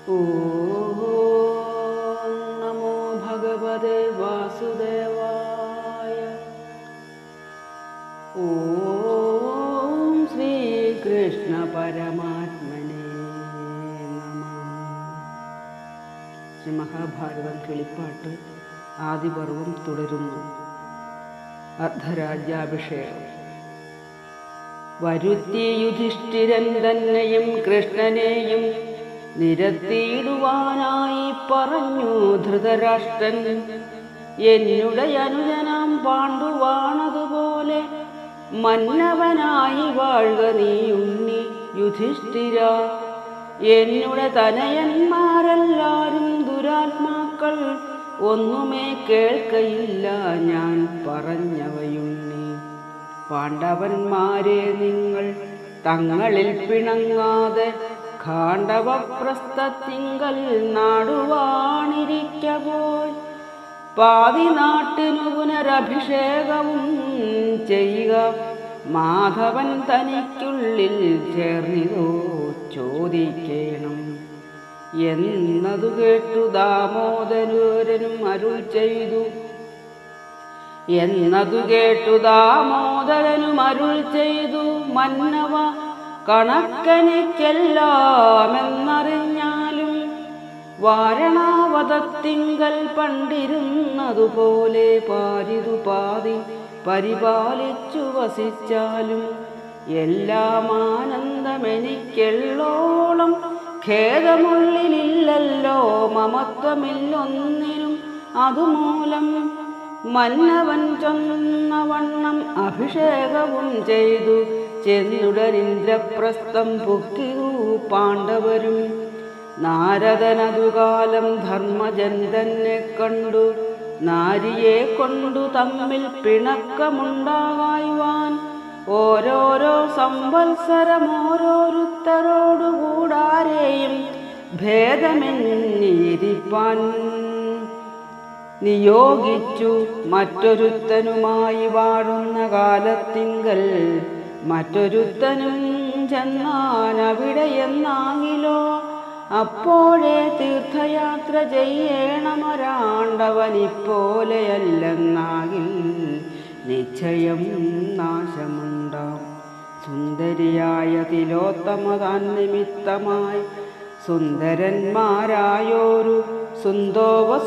ഓം നമോ ഭഗവതേ വാസുദേവായ. ഓം ശ്രീകൃഷ്ണ പരമാത്മനേ നമഃ. ശ്രീ മഹാഭാരതം കിളിപ്പാട്ട് ആദിപർവം തുടരുന്നു. അർദ്ധരാജ്യാഭിഷേകം. വരുത്തി യുധിഷ്ഠിരൻ തന്നെയും കൃഷ്ണനെയും നിരത്തിയിടുവാനായി പറഞ്ഞു ധൃതരാഷ്ട്രൻ. എന്നുടെ അനുജനാം പാണ്ഡുവാണതുപോലെ മന്നവനായി വാഴുക നീ ഉണ്ണി യുധിഷ്ഠിര. എന്നുടെ തനയന്മാരെല്ലാരും ദുരാത്മാക്കൾ, ഒന്നുമേ കേൾക്കയില്ല ഞാൻ പറഞ്ഞവയുണ്ണി. പാണ്ഡവന്മാരെ നിങ്ങൾ തങ്ങളിൽ പിണങ്ങാതെ ഖാണ്ഡവപ്രസ്ഥത്തിങ്കൽ നാടുവാണിരിക്ക പോയി പാതി നാട്ടിനു പുനരഭിഷേകവും ചെയ്യുക. മാധവൻ തനിക്കുള്ളിൽ ചേർന്നിതോ ചോദിക്കേണം എന്നതു കേട്ടു ദാമോദരനും അരുൾ ചെയ്തു. മന്നവ കണക്കനിക്കെല്ലാമെന്നറിഞ്ഞാലും വാരണാവതത്തിങ്കൽ പണ്ടിരുന്നതുപോലെ പാരിതു പാതി പരിപാലിച്ചു വസിച്ചാലും എല്ലാം ആനന്ദമെനിക്കെള്ളോളം ഖേദമുള്ളിലില്ലല്ലോ മമത്വമില്ലൊന്നിനും. അതുമൂലം മന്നവൻ ചൊന്നവണ്ണം അഭിഷേകവും ചെയ്തു ചെന്നുടനിന്ദ്രപ്രസ്ഥം പൊക്കിയു പാണ്ഡവരും. നാരദനതുകാലം ധർമ്മജൻ തന്നെ കണ്ടു നാരിയെ കൊണ്ടു തമ്മിൽ പിണക്കമുണ്ടാകായ്വാൻ ഓരോരോ സംവത്സരം ഓരോരുത്തരോടുകൂടാരെയും ഭേദമെന്നിരിപ്പാൻ നിയോഗിച്ചു. മറ്റൊരുത്തനുമായി വാഴുന്ന കാലത്തിങ്കൽ മറ്റൊരുത്തനും ചെന്നാൻ അവിടെ എന്നാകിലോ അപ്പോഴേ തീർത്ഥയാത്ര ചെയ്യണമൊരാണ്ടവനിപ്പോലെയല്ലെന്നാകിൽ നിശ്ചയം നാശമുണ്ടാം. സുന്ദരിയായ തിലോത്തമതാൻ നിമിത്തമായി സുന്ദരന്മാരായോരു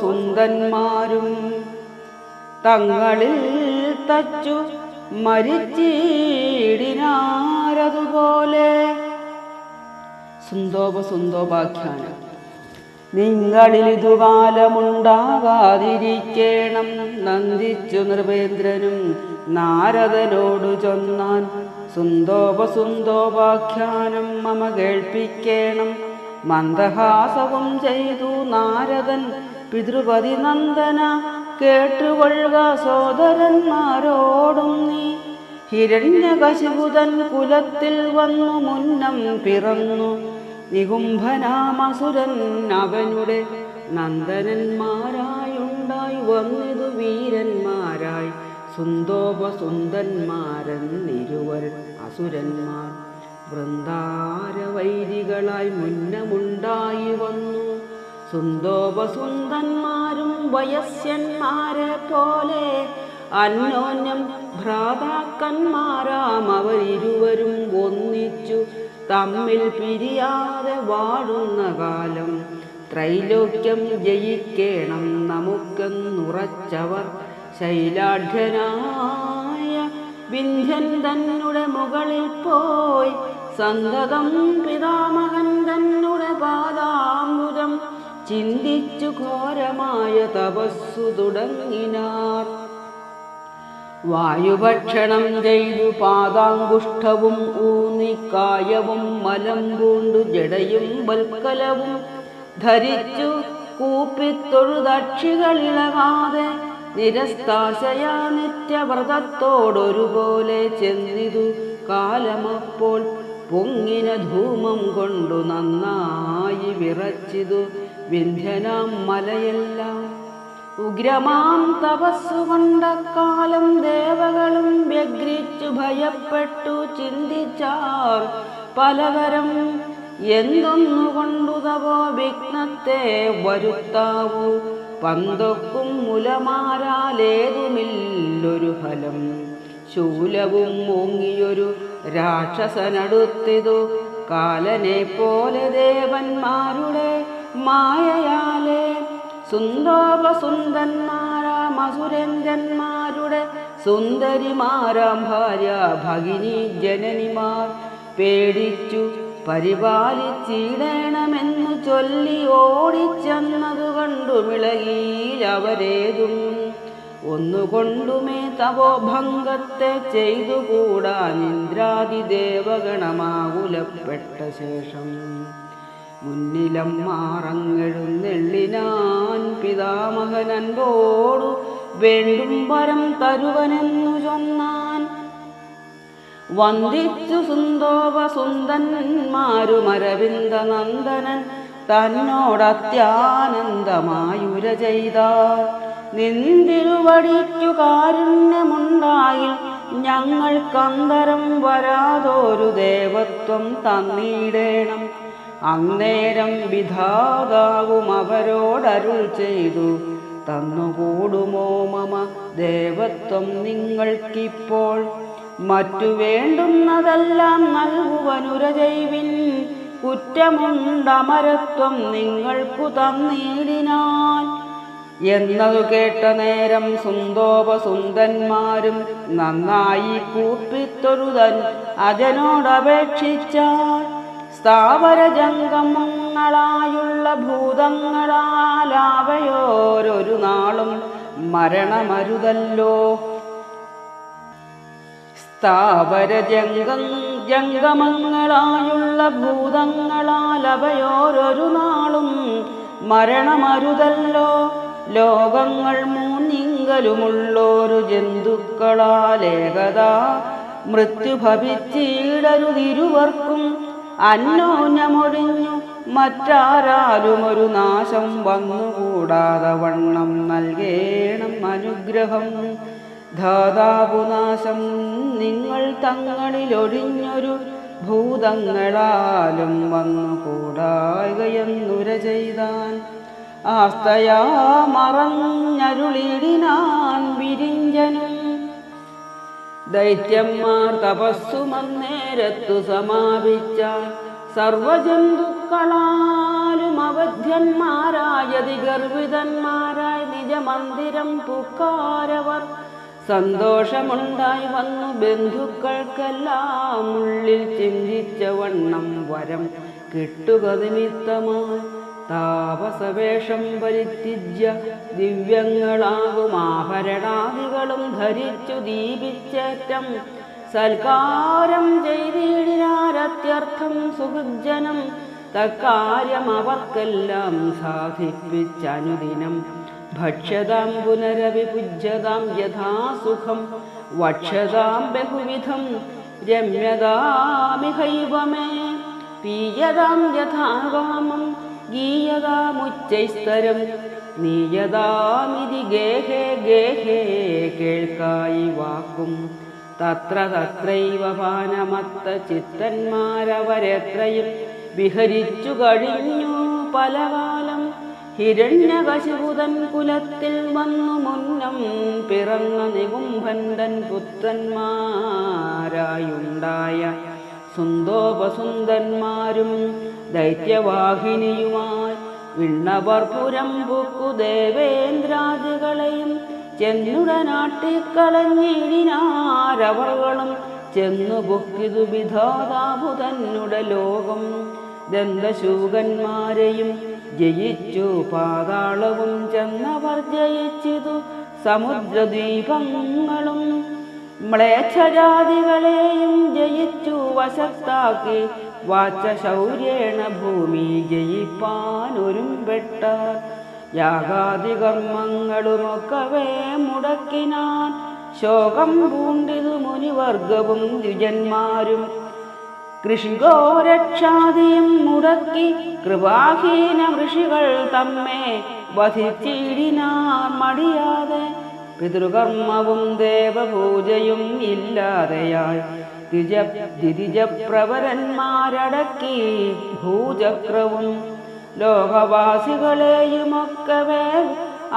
സുന്ദന്മാരും തങ്ങളിൽ തച്ചു മരിച്ചിടിനാരതുപോലെ. സുന്ദോപാഖ്യാനം. നിങ്ങളിതുകാലമുണ്ടാകാതിരിക്കേണം നന്ദിച്ചു നൃപേന്ദ്രനും നാരദനോടു ചൊന്നാൻ. സുന്ദോപാഖ്യാനം മമ കേൾപ്പിക്കേണം. മന്ദഹാസവും ചെയ്തു നാരദൻ പിതൃപതി നന്ദന. കേട്ടുകൊള്ളുക സോദരന്മാരോടും നീ. ഹിരണ്യകശിപുതൻ കുലത്തിൽ വന്നു മുന്നം പിറന്നു നികുംഭനാമസുരൻ അവനുടെ നന്ദനന്മാരായുണ്ടായി വന്നിതു വീരന്മാരായി സുന്ദന്മാരെന്നിരുവർ അസുരന്മാർ. വൃന്ദാരവൈരികളായി മുന്നമുണ്ടായി വന്നു സുന്ദന്മാരും വയസ്യന്മാരെ പോലെ അന്യോന്യം ഭ്രാതാക്കന്മാരാം അവരിരുവരും ഒന്നിച്ചു തമ്മിൽ പിരിയാതെ വാഴുന്ന കാലം. ത്രൈലോക്യം ജയിക്കേണം നമുക്കെന്നുറച്ചവർ ശൈലാഢ്യനായ വിന്ധ്യൻ തന്നെ മുകളിൽ പോയി സന്തതം പിതാമഹൻ തന്നെ പാദാംബുജം ചിന്തിച്ചു ഘോരമായ തപസ്സു തുടങ്ങിനാർ. വായുഭക്ഷണം ചെയ്തു പാദാങ്കുഷ്ഠവും ഊന്നിക്കായവും മലം പൂണ്ടു ജടയും വൽക്കലവും ധരിച്ചു കൂപ്പിത്തൊഴുതക്ഷികളിളകാതെ നിരസ്താശയാ നിത്യവ്രതത്തോടൊരുപോലെ ചെന്നിതു കാലമപ്പോൾ പൊങ്ങിന ധൂമം കൊണ്ടു നന്നായി വിറച്ചിതു വിന്ധ്യനാം മലയെല്ലാം. ഉഗ്രമാം തപസ്സുകൊണ്ട കാലം ദേവകളും വ്യഗ്രിച്ചു ഭയപ്പെട്ടു ചിന്തിച്ചാർ പലതരം. എന്തൊന്നുകൊണ്ടു തപോ വിഘ്നത്തെ വരുത്താവൂ. പന്തൊക്കും മുലമാരാലേതുമില്ലൊരു ഫലം. ശൂലവും മൂങ്ങിയൊരു രാക്ഷസനടുത്തിതു കാലനെ പോലെ ദേവന്മാരുടെ മായയാലേ. സുന്ദോപസുന്ദന്മാരാം അസുരഞ്ജന്മാരുടെ സുന്ദരിമാരാം ഭാര്യ ഭഗിനി ജനനിമാർ പേടിച്ചു പരിപാലിച്ചിടണമെന്നു ചൊല്ലി ഓടിച്ചെന്നതു കണ്ടു മിളകിയിലവരേതും. ഒന്നുകൊണ്ടുമേ തപോഭംഗത്തെ ചെയ്തുകൂടാൻ ഇന്ദ്രാദിദേവഗണമാകുലപ്പെട്ട ശേഷം മുന്നിലമ്മാറങ്ങെഴുന്നെള്ളിനാൻ പിതാമഹനൻപോടു വേണ്ടും വരം തരുവനെന്നു ചൊന്നാൻ. വന്ദിച്ചു സുന്ദോപസുന്ദന്മാരുമരവിന്ദ നന്ദനൻ തന്നോടത്യാനന്ദമായുര ചെയ്താർ. നിന്തിരുവടിക്കു കാരുണ്യമുണ്ടായി ഞങ്ങൾക്കന്തരം വരാതൊരു ദേവത്വം തന്നിടേണം. അന്നേരം വിധാതാവും അവരോടരുൾ ചെയ്തു തന്നുകൂടുമോ മമ ദേവത്വം നിങ്ങൾക്കിപ്പോൾ. മറ്റു വേണ്ടുന്നതെല്ലാം നൽകുവനുര ചെയ്വിൻ. കുറ്റമുണ്ടമരത്വം നിങ്ങൾക്കു തന്നിടിനാൻ. എന്നതു കേട്ട നേരം സുന്ദോപസുന്ദന്മാരും നന്നായി കൂപ്പിത്തൊഴുതൻ അജനോടപേക്ഷിച്ചാൽ. സ്ഥാവര ജംഗമങ്ങളായുള്ള ഭൂതങ്ങളാലാവയോരൊരു നാളും മരണമരുതല്ലോ. സ്ഥാവര ജംഗമങ്ങളായുള്ള ഭൂതങ്ങളാലവയോരൊരു നാളും മരണമരുതല്ലോ. ലോകങ്ങൾ മൂന്നിങ്കലുമുള്ളോരു ജന്തുക്കളാലേകതാ മൃത്യു ഭവിച്ചിടരുതിരുവർക്കും. അന്യോന്യമൊഴിഞ്ഞു മറ്റാരാലും ഒരു നാശം വന്നുകൂടാതെ വണ്ണം നൽകേണം അനുഗ്രഹം. ധാതാപുനാശം നിങ്ങൾ തങ്ങളിലൊഴിഞ്ഞൊരു ഭൂതങ്ങളാലും വന്നുകൂടായകയെന്നുര ചെയ്താൻ. ആസ്തയാ മറഞ്ഞരുളിടിനാൻ വിരിഞ്ചനും. ദൈത്യന്മാർ തപസ്സുമന്നേരത്തു സമാപിച്ചാൽ സർവജന്തുക്കളാലും അവധ്യന്മാരായ ഗർഭിതന്മാരായി നിജമന്ദിരം പുക്കാരവർ. സന്തോഷമുണ്ടായി വന്നു ബന്ധുക്കൾക്കെല്ലാം ഉള്ളിൽ ചിന്തിച്ച വണ്ണം വരം കിട്ടുക നിമിത്തമായി. താപസവേഷം പരിത്യജ്യ ദിവ്യങ്ങളാകും ആഭരണാദികളും ധരിച്ചു ദീപിച്ചേറ്റം സൽക്കാരം ചെയ്തിടിനാരത്യർത്ഥം സുഹൃജനം. തക്കാര്യം അവർക്കെല്ലാം സാധിപ്പിച്ചനുദിനം. ഭക്ഷ്യതാം പുനരവിപുജ്യതാം യഥാസുഖം. വക്ഷ്യതാം ബഹുവിധം രമ്യതാമിഹൈവമേ. പീയതാം യഥാകാമം ഗീയതാമുച്ചൈസ്തരം. നീയതാമിതി ഗേഹേ ഗേഹേ കേൾക്കായി വാക്കും. തത്ര തത്രൈവ പാനമത്ത ചിത്തന്മാരവരെത്രയും വിഹരിച്ചു കഴിഞ്ഞു പലകാലം. ഹിരണ്യകശിപുതൻ കുലത്തിൽ വന്നു മുന്നം പിറന്ന നികുംഭൻ പുത്രന്മാരായുണ്ടായ സുന്ദോപസുന്ദന്മാരും ദൈത്യവാഹിനിയുമായി വിണ്ണവർ പുരം പുക്കു ദേവേന്ദ്രാദികളെയും ചെന്നുടനാട്ടിക്കളഞ്ഞിടിനാരവകളും. ചെന്നു പൊക്കിതു വിധാതാഭുതന്നുടെ ലോകം. ദന്തശൂകന്മാരെയും ജയിച്ചു പാതാളവും ചെന്നവർ ജയിച്ചിതു സമുദ്രദ്വീപങ്ങളും. മ്ലേച്ഛജാതികളെയും ജയിച്ചു വശത്താക്കി വാചശൗര്യേണ ഭൂമി ജയിപ്പാനൊരുമ്പെട്ട. യാഗാദികർമ്മങ്ങളുമൊക്കവേ മുടക്കിനാൻ. ശോകം പൂണ്ടിതു മുനിവർഗവും ദ്വിജന്മാരും. കൃഷിഗോരക്ഷാദിയും മുടക്കി കൃപാഹീന ഋഷികൾ തമ്മെ വധിച്ചിടിനാർ മടിയാതെ. പിതൃകർമ്മവും ദേവപൂജയും ഇല്ലാതെയായി ദിരിജപ്രവരന്മാരടക്കി ഭൂചക്രവും ലോകവാസികളെയുമൊക്കവേ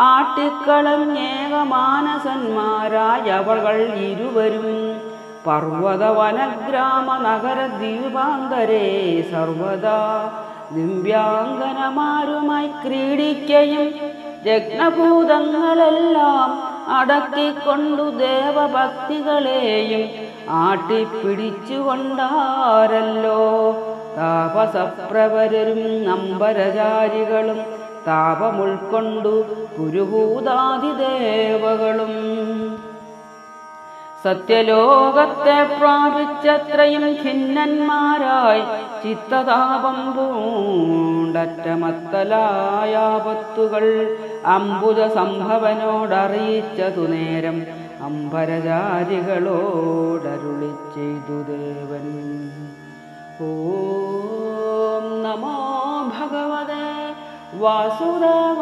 ആട്ടിക്കളഞ്ഞേകമാനസന്മാരായവകൾ ഇരുവരും പർവ്വതവനഗ്രാമ നഗര ദ്വീപാന്തരേ സർവദാ ദിവ്യാംഗനമാരുമായി ക്രീഡിക്കയും രത്നഭൂതങ്ങളെല്ലാം അടക്കിക്കൊണ്ടു ദേവഭക്തികളെയും ആട്ടിപ്പിടിച്ചുകൊണ്ടാരല്ലോ താപസപ്രവരരും അമ്പരചാരികളും താപമുൾക്കൊണ്ടു പുരുഭൂതാദിദേവകളും സത്യലോകത്തെ പ്രാപിച്ചത്രയും ഖിന്നന്മാരായി ചിത്തതാപം പൂണ്ടറ്റമത്തലായാപത്തുകൾ അംബുജ സംഭവനോടറിയിച്ചതു നേരം അമ്പരചാരികളോടരുളി ചെയ്തു ദേവൻ. ഓം നമോ ഭഗവതേ വാസുദേവായ.